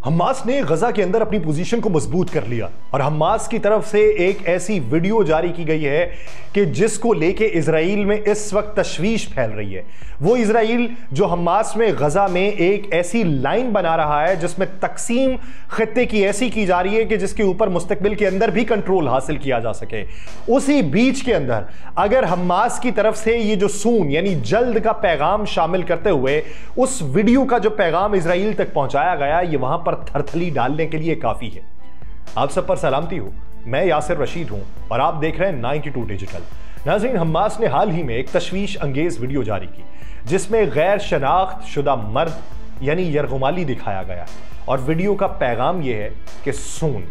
Hamas ने गजा के अंदर अपनी पोजीशन को मजबूत कर लिया और हमास की तरफ से एक ऐसी वीडियो जारी की गई है कि जिसको लेके इजराइल में इस वक्त तशवीश फैल रही है। वो इजराइल जो हमास में गजा में एक ऐसी लाइन बना रहा है जिसमें तकसीम खित्ते की ऐसी की जा रही है कि जिसके ऊपर मुस्तकबिल के अंदर भी कंट्रोल हासिल किया जा सके। उसी बीच के अंदर अगर हमास की तरफ से ये जो सून यानी जल्द का पैगाम शामिल करते हुए उस वीडियो का जो पैगाम इजराइल तक पहुंचाया गया, ये वहां पर थरथली डालने के लिए काफी है। आप सब पर सलामती हो, मैं यासिर रशीद हूं और आप देख रहे हैं 92 डिजिटल। नाज़रीन, हमास ने हाल ही में एक तशवीश अंगेज वीडियो जारी की जिसमें गैर शनाख्त शुदा मर्द यानी यरगुमाली दिखाया गया और वीडियो का पैगाम यह है कि सून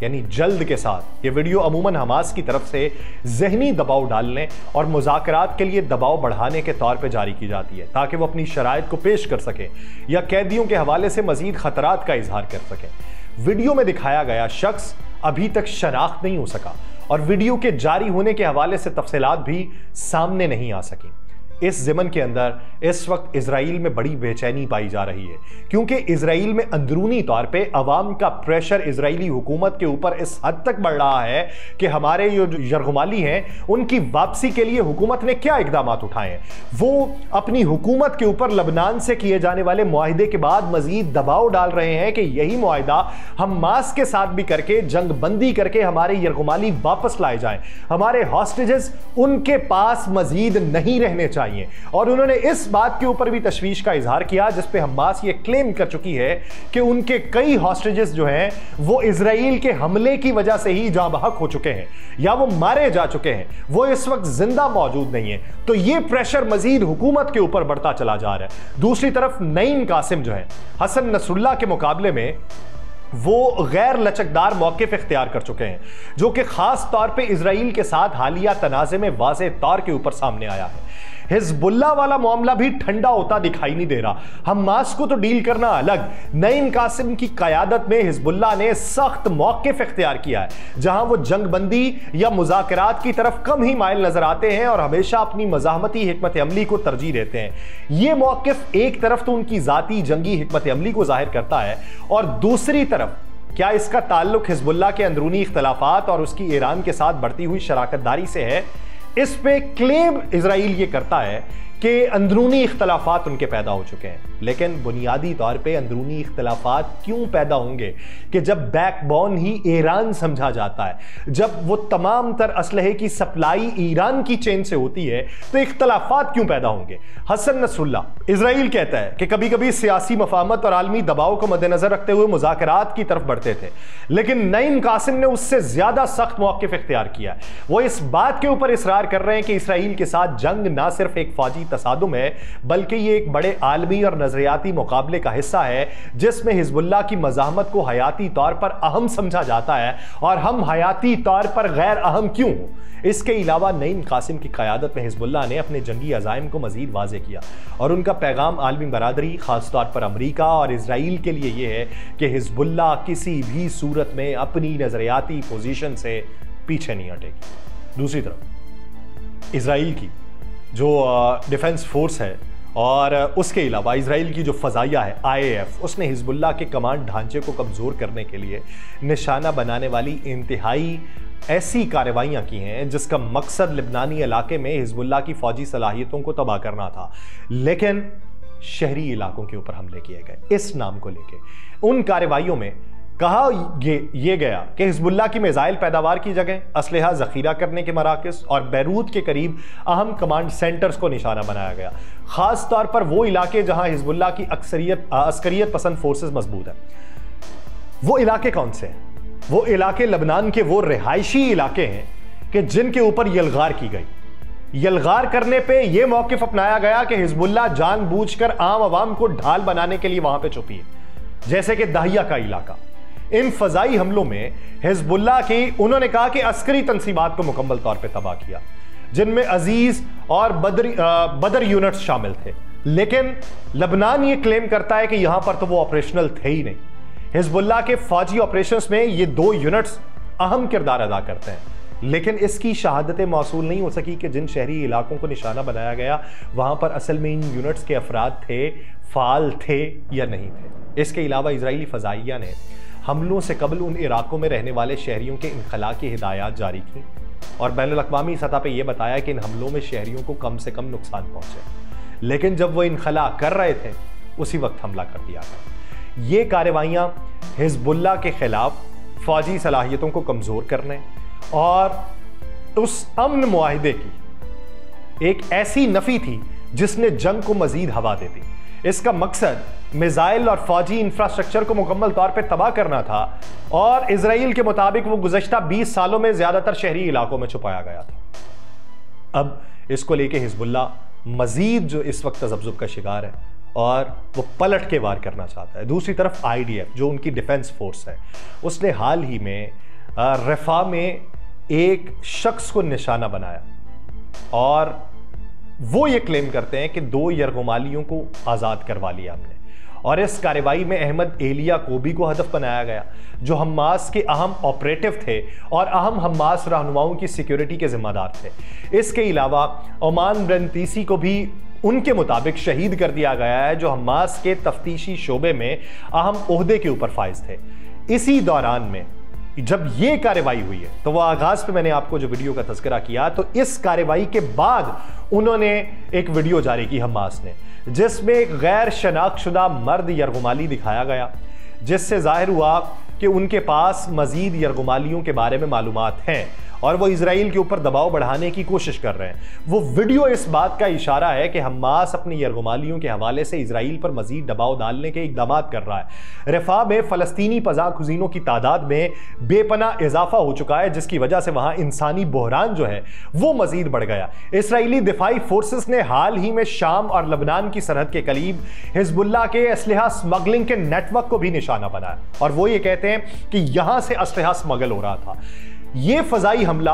यानी जल्द के साथ। ये वीडियो अमूमन हमास की तरफ से ज़हनी दबाव डालने और मुज़ाकरात के लिए दबाव बढ़ाने के तौर पे जारी की जाती है ताकि वो अपनी शराइत को पेश कर सके या कैदियों के हवाले से मजीद खतरात का इजहार कर सके। वीडियो में दिखाया गया शख्स अभी तक शनाख्त नहीं हो सका और वीडियो के जारी होने के हवाले से तफसीलात भी सामने नहीं आ सकी। इस ज़मन के अंदर इस वक्त इजराइल में बड़ी बेचैनी पाई जा रही है क्योंकि इजराइल में अंदरूनी तौर पे अवाम का प्रेशर इजरायली हुकूमत के ऊपर इस हद तक बढ़ रहा है कि हमारे जो यरगुमाली हैं उनकी वापसी के लिए हुकूमत ने क्या इकदाम उठाए हैं। वो अपनी हुकूमत के ऊपर लबनान से किए जाने वाले मुआहिदे के बाद मजीद दबाव डाल रहे हैं कि यही मुआहिदा हमास के साथ भी करके जंग बंदी करके हमारे यरगुमाली वापस लाए जाए, हमारे हॉस्टेजेस उनके पास मजीद नहीं रहने चाहिए। और उन्होंने इस बात के ऊपर भी तशवीश का इजहार किया जिस पे हमास ये क्लेम कर चुकी है कि उनके कई हॉस्टेजेस जो हैं वो इजराइल के हमले की वजह से ही जाँ बहक हो चुके हैं या वो मारे जा चुके हैं, वो इस वक्त जिंदा मौजूद नहीं है। तो ये प्रेशर मजीद हुकूमत के ऊपर बढ़ता चला जा रहा है। दूसरी तरफ नईम कासिम जो है हसन नसरुल्लाह के मुकाबले में वो गैर लचकदार मौक़िफ़ इख्तियार कर चुके हैं जो कि खास तौर पे इजराइल के साथ हालिया तनाज़े में वाज़ेह तौर के ऊपर सामने आया है। हिजबुल्लाह वाला मामला भी ठंडा होता दिखाई नहीं दे रहा। हमास को तो डील करना अलग, नईम कासिम की क़यादत में हिजबुल्लाह ने सख्त मौक़िफ़ इख्तियार किया है जहां वो जंग बंदी या मुज़ाकरात की तरफ कम ही माइल नजर आते हैं और हमेशा अपनी मज़ाहमती हिकमत अमली को तरजीह देते हैं। ये मौक़िफ़ एक तरफ तो उनकी ज़ाती जंगी हिकमत अमली को जाहिर करता है और दूसरी तरफ क्या इसका ताल्लुक हिजबुल्लाह के अंदरूनी इख्तलाफात और उसकी ईरान के साथ बढ़ती हुई शराकतदारी से है। इस पे क्लेम इजराइल ये करता है कि अंदरूनी इख्तलाफात उनके पैदा हो चुके हैं, लेकिन बुनियादी तौर पे अंदरूनी इख्तलाफात क्यों पैदा होंगे कि जब बैकबोन ही ईरान समझा जाता है, जब वो तमाम तर असलहे की सप्लाई ईरान की चेन से होती है तो इख्तलाफात क्यों पैदा होंगे। हसन नसरुल्लाह इजराइल कहता है कि कभी कभी सियासी मफाहमत और आलमी दबाव को मद्देनजर रखते हुए मुज़ाकरात की तरफ बढ़ते थे, लेकिन नईम कासिम ने उससे ज्यादा सख्त मौक़िफ़ इख्तियार किया है। वो इस बात के ऊपर इसरार कर रहे हैं कि इसराइल के साथ जंग ना सिर्फ एक फौजी तसादुम है बल्कि ये एक बड़े आलमी और नजरियाती मुकाबले का हिस्सा है जिसमें हिजबुल्लाह की मज़ाहमत को हयाती तौर पर अहम समझा जाता है और हम हयाती तौर पर गैर अहम क्यों हो। इसके अलावा नईम कासिम की क़यादत में हिजबुल्लाह ने अपने जंगी अज़ाइम को मज़ीद वाज़ेह किया और उनका पैगाम आलमी बरादरी खास तौर पर अमरीका और इसराइल के लिए यह है कि हिजबुल्लाह किसी भी सूरत में अपनी नजरियाती पोजीशन से पीछे नहीं हटेगी। दूसरी तरफ इसराइल की जो डिफेंस फोर्स है और उसके अलावा इजराइल की जो फ़ज़ाइया है IAF, उसने हिजबुल्लाह के कमांड ढांचे को कमज़ोर करने के लिए निशाना बनाने वाली इंतहाई ऐसी कार्रवाइयाँ की हैं जिसका मकसद लिबनानी इलाके में हिजबुल्लाह की फ़ौजी सलाहियतों को तबाह करना था, लेकिन शहरी इलाकों के ऊपर हमले किए गए इस नाम को लेके। उन कार्रवाइयों में कहा ये गया कि हिजबुल्लाह की मिसाइल पैदावार की जगह असलहा ज़ख़ीरा करने के मराकज़ और बैरूत के करीब अहम कमांड सेंटर्स को निशाना बनाया गया, ख़ास तौर पर वो इलाके जहां हिजबुल्लाह की अस्करियत पसंद फोर्सेस मजबूत है। वो इलाके कौन से हैं? वो इलाके लबनान के वो रिहायशी इलाके हैं कि जिनके ऊपर यलगार की गई। यलगार करने पे यह मौक़िफ़ अपनाया गया कि हिजबुल्लाह जानबूझकर आम आवाम को ढाल बनाने के लिए वहां पे छुपी है, जैसे कि दाहिया का इलाका। इन फजाई हमलों में हिजबुल्लाह की उन्होंने कहा कि अस्करी तंसीबात को मुकम्मल तौर पे तबाह किया जिनमें अजीज और बदर यूनिट्स शामिल थे, लेकिन लबनान ये क्लेम करता है कि यहां पर तो वो ऑपरेशनल थे ही नहीं। हिजबुल्लाह के फौजी ऑपरेशंस में ये 2 यूनिट्स अहम किरदार अदा करते हैं, लेकिन इसकी शहादतें मौसूल नहीं हो सकी कि जिन शहरी इलाकों को निशाना बनाया गया वहां पर असल में इन यूनिट्स के अफराद थे, फाल थे या नहीं थे। اس کے علاوہ اسرائیلی فضائیہ نے حملوں سے قبل ان علاقوں میں رہنے والے شہریوں کے انخلاء کی ہدایات جاری کی اور بین الاقوامی سطح پہ یہ بتایا کہ ان حملوں میں شہریوں کو کم سے کم نقصان پہنچے، لیکن جب وہ انخلاء کر رہے تھے اسی وقت حملہ کر دیا گیا۔ یہ کارروائیاں حزب اللہ کے خلاف فوجی صلاحیتوں کو کمزور کرنے اور اس امن معاہدے کی ایک ایسی نفی تھی جس نے جنگ کو مزید ہوا دے دی۔ اس کا مقصد میزائل اور فوجی انفراسٹرکچر کو مکمل طور پہ تباہ کرنا تھا اور اسرائیل کے مطابق وہ گزشتہ 20 سالوں میں زیادہ تر شہری علاقوں میں چھپایا گیا تھا۔ اب اس کو لے کے حزب اللہ مزید جو اس وقت تذبذب کا شکار ہے اور وہ پلٹ کے وار کرنا چاہتا ہے۔ دوسری طرف IDF جو ان کی ڈیفنس فورس ہے، اس نے حال ہی میں رفح میں ایک شخص کو نشانہ بنایا اور وہ یہ کلیم کرتے ہیں کہ 2 یرغمالیوں کو آزاد کروا لیا ہم نے، اور اس کارروائی میں احمد ایلیا کوبی کو ہدف بنایا گیا جو حماس کے اہم آپریٹو تھے اور اہم حماس رہنماؤں کی سیکیورٹی کے ذمہ دار تھے۔ اس کے علاوہ عمان برنتیسی کو بھی ان کے مطابق شہید کر دیا گیا ہے جو حماس کے تفتیشی شعبے میں اہم عہدے کے اوپر فائز تھے۔ اسی دوران میں جب یہ کارروائی ہوئی ہے تو وہ آغاز پہ میں نے آپ کو جو ویڈیو کا تذکرہ کیا، تو اس کارروائی کے بعد انہوں نے ایک ویڈیو جاری کی حماس نے، جس میں ایک غیر شناخت شدہ مرد یرغمالی دکھایا گیا، جس سے ظاہر ہوا کہ ان کے پاس مزید یرغمالیوں کے بارے میں معلومات ہیں اور وہ اسرائیل کے اوپر دباؤ بڑھانے کی کوشش کر رہے ہیں۔ وہ ویڈیو اس بات کا اشارہ ہے کہ حماس اپنی یرغمالیوں کے حوالے سے اسرائیل پر مزید دباؤ ڈالنے کے اقدامات کر رہا ہے۔ رفح میں فلسطینی پناہ گزینوں کی تعداد میں بے پناہ اضافہ ہو چکا ہے، جس کی وجہ سے وہاں انسانی بحران جو ہے وہ مزید بڑھ گیا۔ اسرائیلی دفاعی فورسز نے حال ہی میں شام اور لبنان کی سرحد کے قریب حزب اللہ کے اسلحہ سمگلنگ کے نیٹ ورک کو بھی نشانہ بنایا اور وہ یہ کہتے ہیں کہ یہاں سے اسلحہ سمگل ہو رہا تھا۔ یہ فضائی حملہ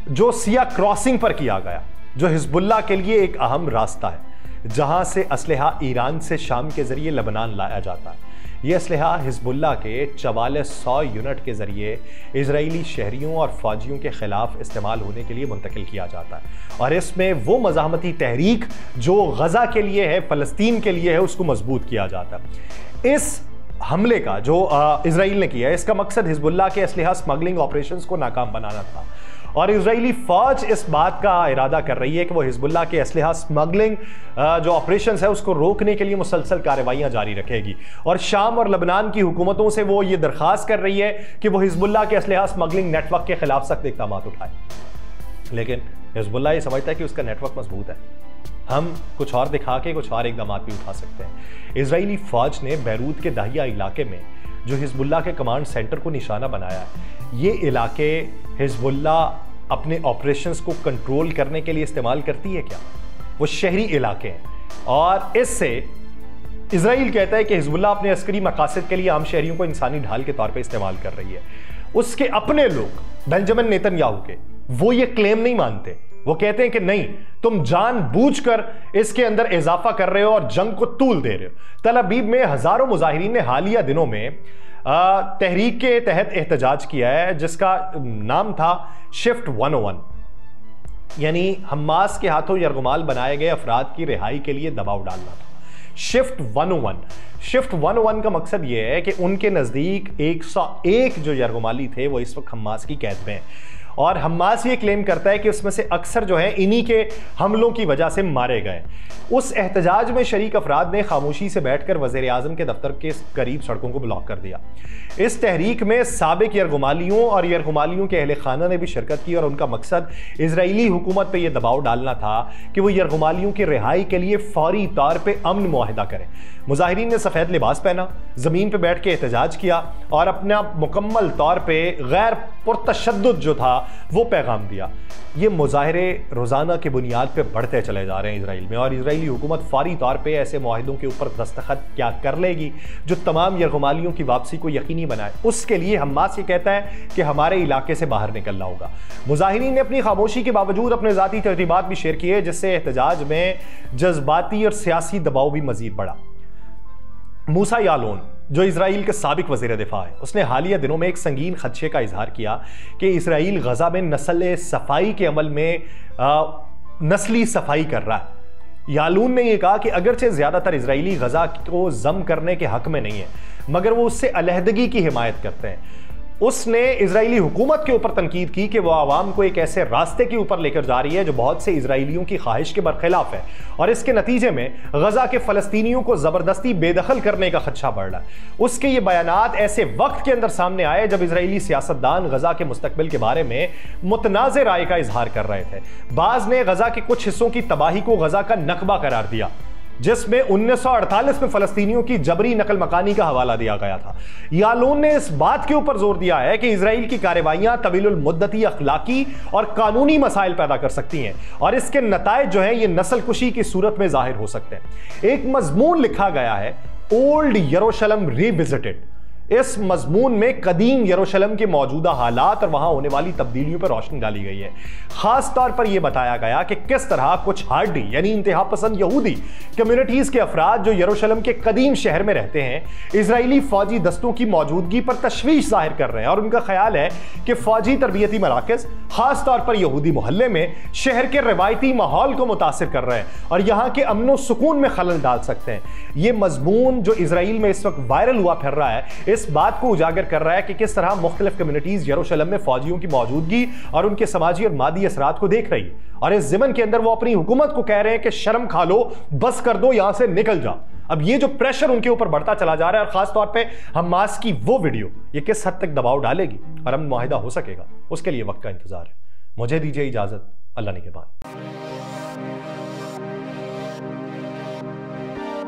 جو سیاہ کراسنگ پر کیا گیا، جو حزب اللہ کے لیے ایک اہم راستہ ہے جہاں سے اسلحہ ایران سے شام کے ذریعے لبنان لایا جاتا ہے، یہ اسلحہ حزب اللہ کے 4400 یونٹ کے ذریعے اسرائیلی شہریوں اور فوجیوں کے خلاف استعمال ہونے کے لیے منتقل کیا جاتا ہے، اور اس میں وہ مزاحمتی تحریک جو غزہ کے لیے ہے، فلسطین کے لیے ہے، اس کو مضبوط کیا جاتا ہے۔ اس حملے کا جو اسرائیل نے کیا ہے، اس کا مقصد حزب اللہ کے اسلحہ سمگلنگ آپریشنز کو ناکام بنانا تھا، اور اسرائیلی فوج اس بات کا ارادہ کر رہی ہے کہ وہ حزب اللہ کے اسلحہ سمگلنگ جو آپریشنز ہے اس کو روکنے کے لیے مسلسل کارروائیاں جاری رکھے گی، اور شام اور لبنان کی حکومتوں سے وہ یہ درخواست کر رہی ہے کہ وہ حزب اللہ کے اسلحہ سمگلنگ نیٹ ورک کے خلاف سخت اقدامات اٹھائے۔ لیکن حزب اللہ یہ سمجھتا ہے کہ اس کا نیٹ ورک مضبوط ہے، ہم کچھ اور دکھا کے کچھ اور اقدامات بھی اٹھا سکتے ہیں۔ اسرائیلی فوج نے بیروت کے داہیہ علاقے میں جو حزب اللہ کے کمانڈ سینٹر کو نشانہ بنایا ہے، یہ علاقے حزب اللہ اپنے آپریشنز کو کنٹرول کرنے کے لیے استعمال کرتی ہے کیا؟ وہ شہری علاقے ہیں، اور اس سے اسرائیل کہتا ہے کہ حزب اللہ اپنے عسکری مقاصد کے لیے عام شہریوں کو انسانی ڈھال کے طور پہ استعمال کر رہی ہے۔ اس کے اپنے لوگ بنجمن نیتن یاہو کے وہ یہ کلیم نہیں مانتے، وہ کہتے ہیں کہ نہیں، تم جان بوجھ کر اس کے اندر اضافہ کر رہے ہو اور جنگ کو طول دے رہے ہو۔ تل ابیب میں ہزاروں مظاہرین نے حالیہ دنوں میں تحریک کے تحت احتجاج کیا ہے جس کا نام تھا شفٹ 101، یعنی حماس کے ہاتھوں یرغمال بنائے گئے افراد کی رہائی کے لیے دباؤ ڈالنا تھا۔ شفٹ 101 کا مقصد یہ ہے کہ ان کے نزدیک 101 جو یرغمالی تھے وہ اس وقت حماس کی قید میں ہیں، اور حماس یہ کلیم کرتا ہے کہ اس میں سے اکثر جو ہیں انہی کے حملوں کی وجہ سے مارے گئے۔ اس احتجاج میں شریک افراد نے خاموشی سے بیٹھ کر وزیر اعظم کے دفتر کے قریب سڑکوں کو بلاک کر دیا۔ اس تحریک میں سابق یرغمالیوں اور یرغمالیوں کے اہل خانہ نے بھی شرکت کی، اور ان کا مقصد اسرائیلی حکومت پہ یہ دباؤ ڈالنا تھا کہ وہ یرغمالیوں کی رہائی کے لیے فوری طور پہ امن معاہدہ کریں۔ مظاہرین نے سفید لباس پہنا، زمین پہ بیٹھ کے احتجاج کیا اور اپنا مکمل طور پہ غیر پرتشدد جو تھا وہ پیغام دیا۔ یہ مظاہرے روزانہ کی بنیاد پہ بڑھتے چلے جا رہے ہیں اسرائیل میں، اور اسرائیلی حکومت فوری طور پہ ایسے معاہدوں کے اوپر دستخط کیا کر لے گی جو تمام یرغمالیوں کی واپسی کو یقینی بنائے۔ اس کے لیے حماس یہ کہتا ہے کہ ہمارے علاقے سے باہر نکلنا ہوگا۔ مظاہرین نے اپنی خاموشی کے باوجود اپنے ذاتی تجربات بھی شیئر کیے، جس سے احتجاج میں جذباتی اور سیاسی دباؤ بھی مزید بڑھا۔ موسیٰ یعلون جو اسرائیل کے سابق وزیر دفاع ہے، اس نے حالیہ دنوں میں ایک سنگین خدشے کا اظہار کیا کہ اسرائیل غزہ میں نسل صفائی کے عمل میں نسلی صفائی کر رہا ہے۔ यालून ने यह कहा कि अगरचे ज्यादातर इजरायली गजा को जम करने के हक में नहीं है, मगर वो उससे अलहदगी की हिमायत करते हैं। उसने इजरायली हुकूमत के ऊपर तनकीद की कि वह आवाम को एक ऐसे रास्ते के ऊपर लेकर जा रही है जो बहुत से इजरायलियों की ख्वाहिश के बरखिलाफ है, और इसके नतीजे में गजा के फलस्तीनियों को जबरदस्ती बेदखल करने का खदशा बढ़ रहा है। उसके ये बयानात ऐसे वक्त के अंदर सामने आए जब इजरायली सियासतदान गजा के मुस्तकबिल के बारे में मुतनाज़ राय का इजहार कर रहे थे। बाज ने गजा के कुछ हिस्सों की तबाही को गजा का नकबा करार दिया, जिसमें 1948 में फलस्तीनियों की जबरी नकल मकानी का हवाला दिया गया था। यालून ने इस बात के ऊपर जोर दिया है कि इजराइल की कार्रवाइयां तवीलुल मुद्दती अखलाकी और कानूनी मसाइल पैदा कर सकती हैं, और इसके नताइज जो हैं ये नस्ल कुशी की सूरत में जाहिर हो सकते हैं। एक मजमून लिखा गया है, ओल्ड यरूशलेम रिविजिटेड। इस मजमून में कदीम यरूशलेम के मौजूदा हालात और वहां होने वाली तब्दीलियों पर रोशनी डाली गई है। खास तौर पर यह बताया गया कि किस तरह कुछ हार्डी यानी इंतहा पसंद यहूदी कम्युनिटीज के अफराद जो यरूशलेम के कदीम शहर में रहते हैं, इजरायली फौजी दस्तों की मौजूदगी पर तशवीश जाहिर कर रहे हैं, और उनका ख्याल है कि फौजी तरबियती मराकज खास तौर पर यहूदी मोहल्ले में शहर के रवायती माहौल को मुतासिर कर रहे हैं और यहां के अमन सुकून में खलल डाल सकते हैं। यह मजमून जो इजराइल में इस वक्त वायरल हुआ फिर रहा है, इस बात को उजागर कर रहा है कि किस तरह मुख्तलिफ कम्युनिटीज यरूशलेम में फौजियों की मौजूदगी और उनके समाजी और मादी असरात को देख रही है, और इस ज़िमन के अंदर वो अपनी हुकूमत को कह रहे हैं कि शर्म खा लो, बस कर दो, यहां से निकल जाओ। अब ये जो प्रेशर उनके ऊपर बढ़ता चला जा रहा है, और खास तौर पे हमास की वो वीडियो, ये किस हद तक दबाव डालेगी और अमन मुआहिदा हो सकेगा, उसके लिए वक्त का इंतजार है। मुझे दीजिए इजाजत, अल्लाह निगहबान।